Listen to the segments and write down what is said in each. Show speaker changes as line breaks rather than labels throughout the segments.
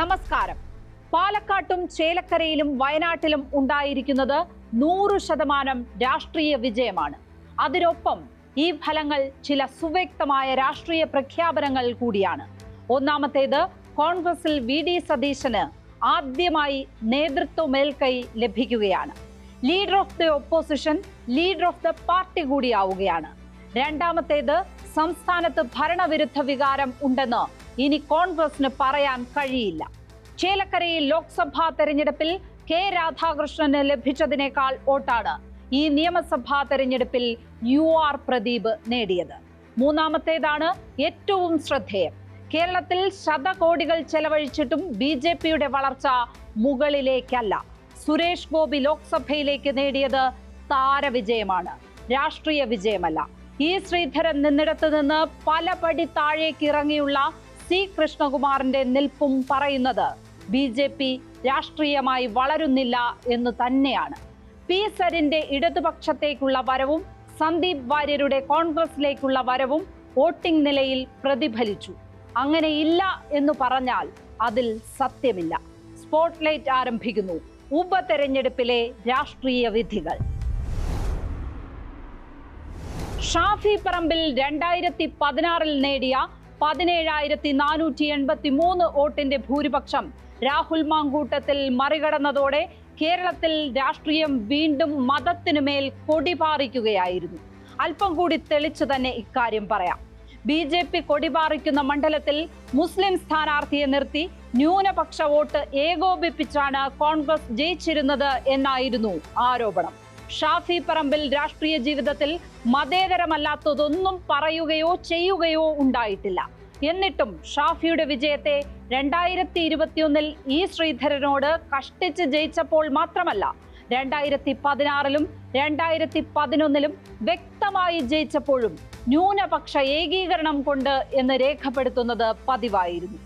നമസ്കാരം. പാലക്കാട്ടും ചേലക്കരയിലും വയനാട്ടിലും ഉണ്ടായിരിക്കുന്നത് 100% രാഷ്ട്രീയ വിജയമാണ്. അതിനൊപ്പം ഈ ഫലങ്ങൾ ചില സുവ്യക്തമായ രാഷ്ട്രീയ പ്രഖ്യാപനങ്ങൾ കൂടിയാണ്. ഒന്നാമത്തേത്, കോൺഗ്രസിൽ വി.ഡി. സതീശന് ആദ്യമായി നേതൃത്വ മേൽക്കൈ ലഭിക്കുകയാണ്. Leader of the opposition, leader of the party കൂടിയാവുകയാണ്. രണ്ടാമത്തേത്, സംസ്ഥാനത്ത് ഭരണവിരുദ്ധ വികാരം ഉണ്ടെന്ന് ഇനി കോൺഗ്രസിന് പറയാൻ കഴിയില്ല. ചേലക്കരയിൽ ലോക്സഭാ തെരഞ്ഞെടുപ്പിൽ കെ രാധാകൃഷ്ണന് ലഭിച്ചതിനേക്കാൾ വോട്ടാണ് ഈ നിയമസഭാ തെരഞ്ഞെടുപ്പിൽ UR പ്രദീപ് നേടിയത്. മൂന്നാമത്തേതാണ് ഏറ്റവും ശ്രദ്ധേയം. കേരളത്തിൽ ശതകോടികൾ ചെലവഴിച്ചിട്ടും BJPയുടെ വളർച്ച മുകളിലേക്കല്ല. സുരേഷ് ഗോപി ലോക്സഭയിലേക്ക് നേടിയത് താരവിജയമാണ്, രാഷ്ട്രീയ വിജയമല്ല. E. ശ്രീധരൻ നിന്നിടത്ത് നിന്ന് പല പടി താഴേക്ക് ഇറങ്ങിയുള്ള C. കൃഷ്ണകുമാറിന്റെ നിൽപ്പും പറയുന്നത് BJP രാഷ്ട്രീയമായി വളരുന്നില്ല എന്ന് തന്നെയാണ്. P. സരിന്റെ ഇടതുപക്ഷത്തേക്കുള്ള വരവും സന്ദീപ് വാര്യരുടെ കോൺഗ്രസിലേക്കുള്ള വരവും വോട്ടിംഗ് നിലയിൽ പ്രതിഫലിച്ചു. അങ്ങനെയില്ല എന്ന് പറഞ്ഞാൽ അതിൽ സത്യമില്ല. സ്പോട്ട്ലൈറ്റ് ആരംഭിക്കുന്നു. ഉപതെരഞ്ഞെടുപ്പിലെ രാഷ്ട്രീയ വിധികൾ. ഷാഫി പറമ്പിൽ 2016 നേടിയ 17,483 വോട്ടിന്റെ ഭൂരിപക്ഷം രാഹുൽ മാങ്കൂട്ടത്തിൽ മറികടന്നതോടെ കേരളത്തിൽ രാഷ്ട്രീയം വീണ്ടും മതത്തിനുമേൽ കൊടിപാറിക്കുകയായിരുന്നു. അല്പം കൂടി തെളിച്ചു തന്നെ ഇക്കാര്യം പറയാം. BJP കൊടിപാറിക്കുന്ന മണ്ഡലത്തിൽ മുസ്ലിം സ്ഥാനാർത്ഥിയെ നിർത്തി ന്യൂനപക്ഷ വോട്ട് ഏകോപിപ്പിച്ചാണ് കോൺഗ്രസ് ജയിച്ചിരുന്നത് എന്നായിരുന്നു ആരോപണം. ഷാഫി പറമ്പിൽ രാഷ്ട്രീയ ജീവിതത്തിൽ മതേതരമല്ലാത്തതൊന്നും പറയുകയോ ചെയ്യുകയോ ഉണ്ടായിട്ടില്ല. എന്നിട്ടും ഷാഫിയുടെ വിജയത്തെ 2021 E. ശ്രീധരനോട് കഷ്ടിച്ച് ജയിച്ചപ്പോൾ മാത്രമല്ല, 2016 2011 വ്യക്തമായി ജയിച്ചപ്പോഴും ന്യൂനപക്ഷ ഏകീകരണം കൊണ്ട് എന്ന് രേഖപ്പെടുത്തുന്നത് പതിവായിരുന്നു.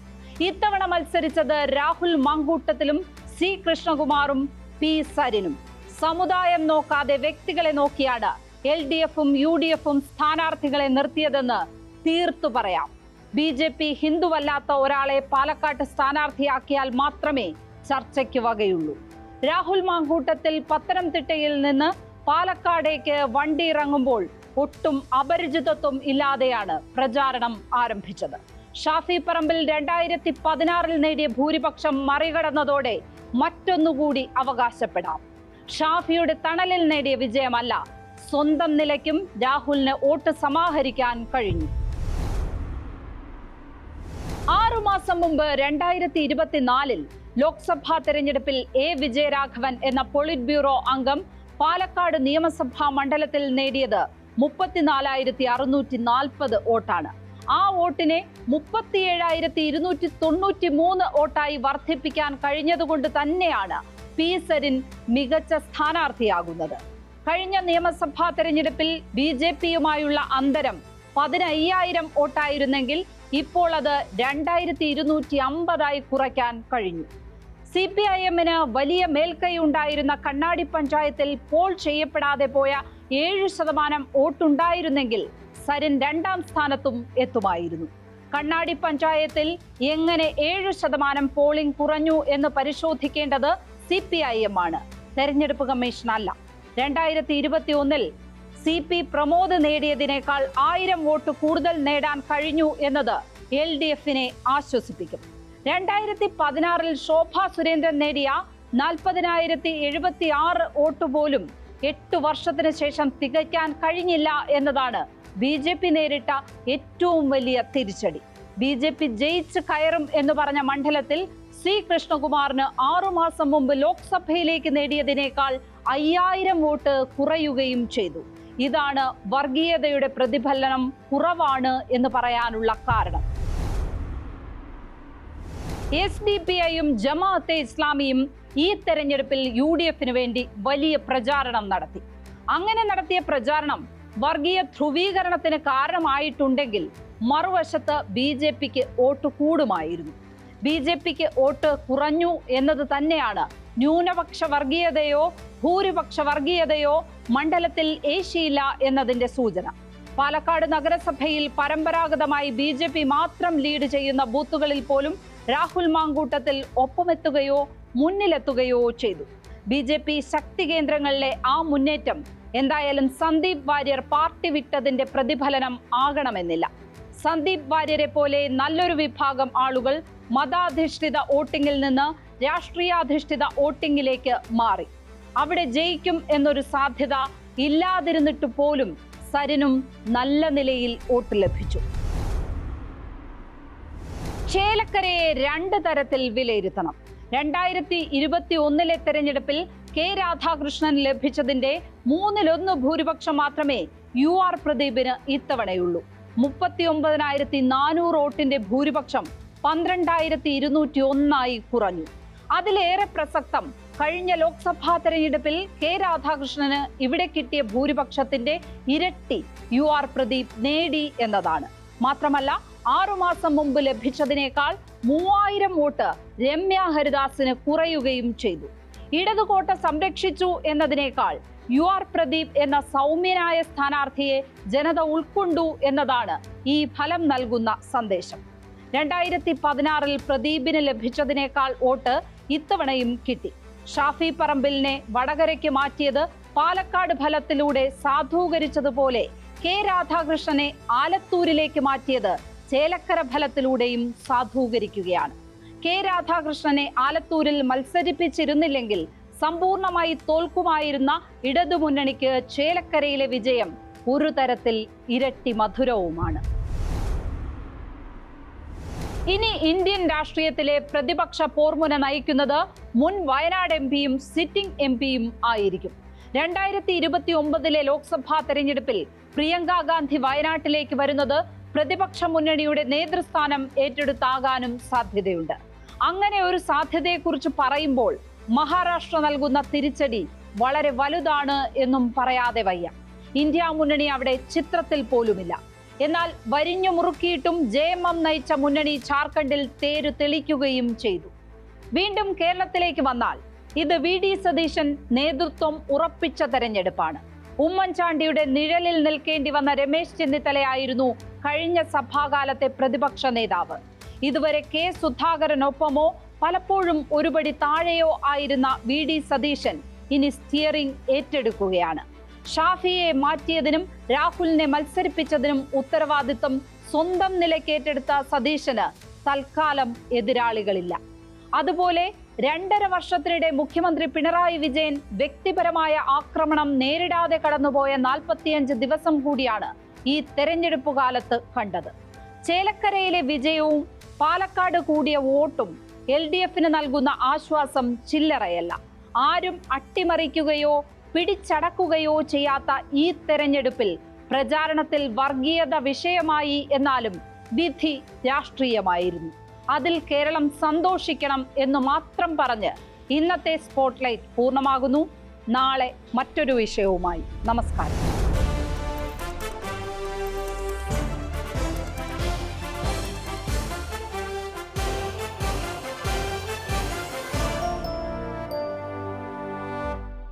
ഇത്തവണ മത്സരിച്ചത് രാഹുൽ മാങ്കൂട്ടത്തിലും C. കൃഷ്ണകുമാറും P. സരിനും. സമുദായം നോക്കാതെ വ്യക്തികളെ നോക്കിയാണ് LDFും UDFും സ്ഥാനാർത്ഥികളെ നിർത്തിയതെന്ന് തീർത്തു പറയാം. BJP ഹിന്ദുവല്ലാത്ത ഒരാളെ പാലക്കാട്ട് സ്ഥാനാർത്ഥിയാക്കിയാൽ മാത്രമേ ചർച്ചയ്ക്ക് വകയുള്ളൂ. രാഹുൽ മാങ്കൂട്ടത്തിൽ പത്തനംതിട്ടയിൽ നിന്ന് പാലക്കാടേക്ക് വണ്ടി ഇറങ്ങുമ്പോൾ ഒട്ടും അപരിചിതത്വം ഇല്ലാതെയാണ് പ്രചാരണം ആരംഭിച്ചത്. ഷാഫി പറമ്പിൽ 2016 നേടിയ ഭൂരിപക്ഷം മറികടന്നതോടെ മറ്റൊന്നുകൂടി അവകാശപ്പെടാം. ഷാഫിയുടെ തണലിൽ നേടിയ വിജയമല്ല, സ്വന്തം നിലയ്ക്കും രാഹുലിന് വോട്ട് സമാഹരിക്കാൻ കഴിഞ്ഞു. 6 മാസം മുമ്പ് 2024 ലോക്സഭാ തെരഞ്ഞെടുപ്പിൽ A. വിജയരാഘവൻ എന്ന പോളിറ്റ് ബ്യൂറോ അംഗം പാലക്കാട് നിയമസഭാ മണ്ഡലത്തിൽ നേടിയത് 34,640 വോട്ടാണ്. ആ വോട്ടിനെ 37,293 വോട്ടായി വർദ്ധിപ്പിക്കാൻ കഴിഞ്ഞതുകൊണ്ട് തന്നെയാണ് P. സരിൻ മികച്ച സ്ഥാനാർത്ഥിയാകുന്നത്. കഴിഞ്ഞ നിയമസഭാ തെരഞ്ഞെടുപ്പിൽ BJPയുമായുള്ള അന്തരം 15,000 വോട്ടായിരുന്നെങ്കിൽ ഇപ്പോൾ അത് 2,250 കുറയ്ക്കാൻ കഴിഞ്ഞു. CPIMന് വലിയ മേൽക്കൈ ഉണ്ടായിരുന്ന കണ്ണാടി പഞ്ചായത്തിൽ പോൾ ചെയ്യപ്പെടാതെ പോയ 7% വോട്ടുണ്ടായിരുന്നെങ്കിൽ സരിൻ 2ാം സ്ഥാനത്തും എത്തുമായിരുന്നു. കണ്ണാടി പഞ്ചായത്തിൽ എങ്ങനെ 7% പോളിംഗ് കുറഞ്ഞു എന്ന് പരിശോധിക്കേണ്ടത് CPIM ആണ്, തെരഞ്ഞെടുപ്പ് കമ്മീഷൻ അല്ല. 2021 CP പ്രമോദ് നേടിയതിനേക്കാൾ 1000 വോട്ട് കൂടുതൽ നേടാൻ കഴിഞ്ഞു എന്നത് LDFിനെ ആശ്വസിപ്പിക്കും. 2016 ശോഭ സുരേന്ദ്രൻ നേടിയ 40,076 വോട്ട് പോലും 8 വർഷത്തിന് ശേഷം തികയ്ക്കാൻ കഴിഞ്ഞില്ല എന്നതാണ് BJP നേരിട്ട ഏറ്റവും വലിയ തിരിച്ചടി. BJP ജയിച്ച് കയറും എന്ന് പറഞ്ഞ മണ്ഡലത്തിൽ C. കൃഷ്ണകുമാറിന് 6 മാസം മുമ്പ് ലോക്സഭയിലേക്ക് നേടിയതിനേക്കാൾ 5000 വോട്ട് കുറയുകയും ചെയ്തു. ഇതാണ് വർഗീയതയുടെ പ്രതിഫലനം കുറവാണ് എന്ന് പറയാനുള്ള കാരണം. SDPIയും ജമാഅത്തെ ഇസ്ലാമിയും ഈ തെരഞ്ഞെടുപ്പിൽ UDFിന് വേണ്ടി വലിയ പ്രചാരണം നടത്തി. അങ്ങനെ നടത്തിയ പ്രചാരണം വർഗീയ ധ്രുവീകരണത്തിന് കാരണമായിട്ടുണ്ടെങ്കിൽ മറുവശത്ത് BJPക്ക് വോട്ട് കൂടുമായിരുന്നു. BJPക്ക് വോട്ട് കുറഞ്ഞു എന്നത് തന്നെയാണ് ന്യൂനപക്ഷ വർഗീയതയോ ഭൂരിപക്ഷ വർഗീയതയോ മണ്ഡലത്തിൽ ഏശിയില്ല എന്നതിന്റെ സൂചന. പാലക്കാട് നഗരസഭയിൽ പരമ്പരാഗതമായി BJP മാത്രം ലീഡ് ചെയ്യുന്ന ബൂത്തുകളിൽ പോലും രാഹുൽ മാങ്കൂട്ടത്തിൽ ഒപ്പമെത്തുകയോ മുന്നിലെത്തുകയോ ചെയ്തു. BJP ശക്തി കേന്ദ്രങ്ങളിലെ ആ മുന്നേറ്റം എന്തായാലും സന്ദീപ് വാര്യർ പാർട്ടി വിട്ടതിന്റെ പ്രതിഫലനം ആകണമെന്നില്ല. സന്ദീപ് വാര്യരെ പോലെ നല്ലൊരു വിഭാഗം ആളുകൾ മതാധിഷ്ഠിത വോട്ടിംഗിൽ നിന്ന് രാഷ്ട്രീയാധിഷ്ഠിത വോട്ടിംഗിലേക്ക് മാറി. അവിടെ ജയിക്കും എന്നൊരു സാധ്യത ഇല്ലാതിരുന്നിട്ട് പോലും സരിനും നല്ല നിലയിൽ വോട്ട് ലഭിച്ചു. ചേലക്കരയെ രണ്ട് തരത്തിൽ വിലയിരുത്തണം. 2021 തെരഞ്ഞെടുപ്പിൽ കെ രാധാകൃഷ്ണൻ ലഭിച്ചതിന്റെ 1/3 ഭൂരിപക്ഷം മാത്രമേ UR പ്രദീപിന് ഇത്തവണയുള്ളൂ. 39,400 വോട്ടിന്റെ ഭൂരിപക്ഷം 12,201 കുറഞ്ഞു. അതിലേറെ പ്രസക്തം കഴിഞ്ഞ ലോക്സഭാ തെരഞ്ഞെടുപ്പിൽ കെ രാധാകൃഷ്ണന് ഇവിടെ കിട്ടിയ ഭൂരിപക്ഷത്തിന്റെ ഇരട്ടി UR പ്രദീപ് നേടി എന്നതാണ്. മാത്രമല്ല 6 മാസം മുമ്പ് ലഭിച്ചതിനേക്കാൾ 3000 വോട്ട് രമ്യ ഹരിദാസിന് കുറയുകയും ചെയ്തു. ഇടതുകോട്ട സംരക്ഷിച്ചു എന്നതിനേക്കാൾ UR പ്രദീപ് എന്ന സൗമ്യനായ സ്ഥാനാർത്ഥിയെ ജനത ഉൾക്കൊണ്ടു എന്നതാണ് ഈ ഫലം നൽകുന്ന സന്ദേശം. 2016 പ്രദീപിന് ലഭിച്ചതിനേക്കാൾ വോട്ട് ഇത്തവണയും കിട്ടി. ഷാഫി പറമ്പിലിനെ വടകരയ്ക്ക് മാറ്റിയത് പാലക്കാട് ഫലത്തിലൂടെ സാധൂകരിച്ചതുപോലെ കെ രാധാകൃഷ്ണനെ ആലത്തൂരിലേക്ക് മാറ്റിയത് ചേലക്കര ഫലത്തിലൂടെയും സാധൂകരിക്കുകയാണ്. കെ രാധാകൃഷ്ണനെ ആലത്തൂരിൽ മത്സരിപ്പിച്ചിരുന്നില്ലെങ്കിൽ സമ്പൂർണമായി തോൽക്കുമായിരുന്ന ഇടതുമുന്നണിക്ക് ചേലക്കരയിലെ വിജയം ഒരു തരത്തിൽ ഇരട്ടി മധുരവുമാണ്. ഇനി ഇന്ത്യൻ രാഷ്ട്രീയത്തിലെ പ്രതിപക്ഷ പോർമുന നയിക്കുന്നത് മുൻ വയനാട് MP-യും സിറ്റിംഗ് MP-യും ആയിരിക്കും. 2029 ലോക്സഭാ തെരഞ്ഞെടുപ്പിൽ പ്രിയങ്ക ഗാന്ധി വയനാട്ടിലേക്ക് വരുന്നത് പ്രതിപക്ഷ മുന്നണിയുടെ നേതൃസ്ഥാനം ഏറ്റെടുത്താകാനും സാധ്യതയുണ്ട്. അങ്ങനെ ഒരു സാധ്യതയെക്കുറിച്ച് പറയുമ്പോൾ മഹാരാഷ്ട്ര നൽകുന്ന തിരിച്ചടി വളരെ വലുതാണ് എന്നും പറയാതെ വയ്യ. ഇന്ത്യ മുന്നണി അവിടെ ചിത്രത്തിൽ പോലുമില്ല. എന്നാൽ വരിഞ്ഞു മുറുക്കിയിട്ടും JMM നയിച്ച മുന്നണി ജാർഖണ്ഡിൽ തേരു തെളിക്കുകയും ചെയ്തു. വീണ്ടും കേരളത്തിലേക്ക് വന്നാൽ ഇത് VD സതീശൻ നേതൃത്വം ഉറപ്പിച്ച തെരഞ്ഞെടുപ്പാണ്. ഉമ്മൻചാണ്ടിയുടെ നിഴലിൽ നിൽക്കേണ്ടി വന്ന രമേശ് ചെന്നിത്തലയായിരുന്നു കഴിഞ്ഞ സഭാകാലത്തെ പ്രതിപക്ഷ നേതാവ്. ഇതുവരെ K സുധാകരനൊപ്പമോ പലപ്പോഴും ഒരുപടി താഴെയോ ആയിരുന്ന VD സതീശൻ ഇനി സ്റ്റിയറിംഗ് ഏറ്റെടുക്കുകയാണ്. ഷാഫിയെ മാറ്റിയതിനും രാഹുലിനെ മത്സരിപ്പിച്ചതിനും ഉത്തരവാദിത്വം സ്വന്തം നിലയ്ക്കേറ്റെടുത്ത സതീശന് തൽക്കാലം എതിരാളികളില്ല. അതുപോലെ 2.5 വർഷത്തിനിടെ മുഖ്യമന്ത്രി പിണറായി വിജയൻ വ്യക്തിപരമായ ആക്രമണം നേരിടാതെ കടന്നുപോയ 45 ദിവസം കൂടിയാണ് ഈ തെരഞ്ഞെടുപ്പ് കാലത്ത് കണ്ടത്. ചേലക്കരയിലെ വിജയവും പാലക്കാട് കൂടിയ വോട്ടും LDFന് നൽകുന്ന ആശ്വാസം ചില്ലറയല്ല. ആരും അട്ടിമറിക്കുകയോ പിടിച്ചടക്കുകയോ ചെയ്യാത്ത ഈ തെരഞ്ഞെടുപ്പിൽ പ്രചാരണത്തിൽ വർഗീയത വിഷയമായി എന്നാലും വിധി രാഷ്ട്രീയമായിരുന്നു. അതിൽ കേരളം സന്തോഷിക്കണം എന്ന് മാത്രം പറഞ്ഞ് ഇന്നത്തെ സ്പോട്ട്ലൈറ്റ് പൂർണ്ണമാകുന്നു. നാളെ മറ്റൊരു വിഷയവുമായി. നമസ്കാരം.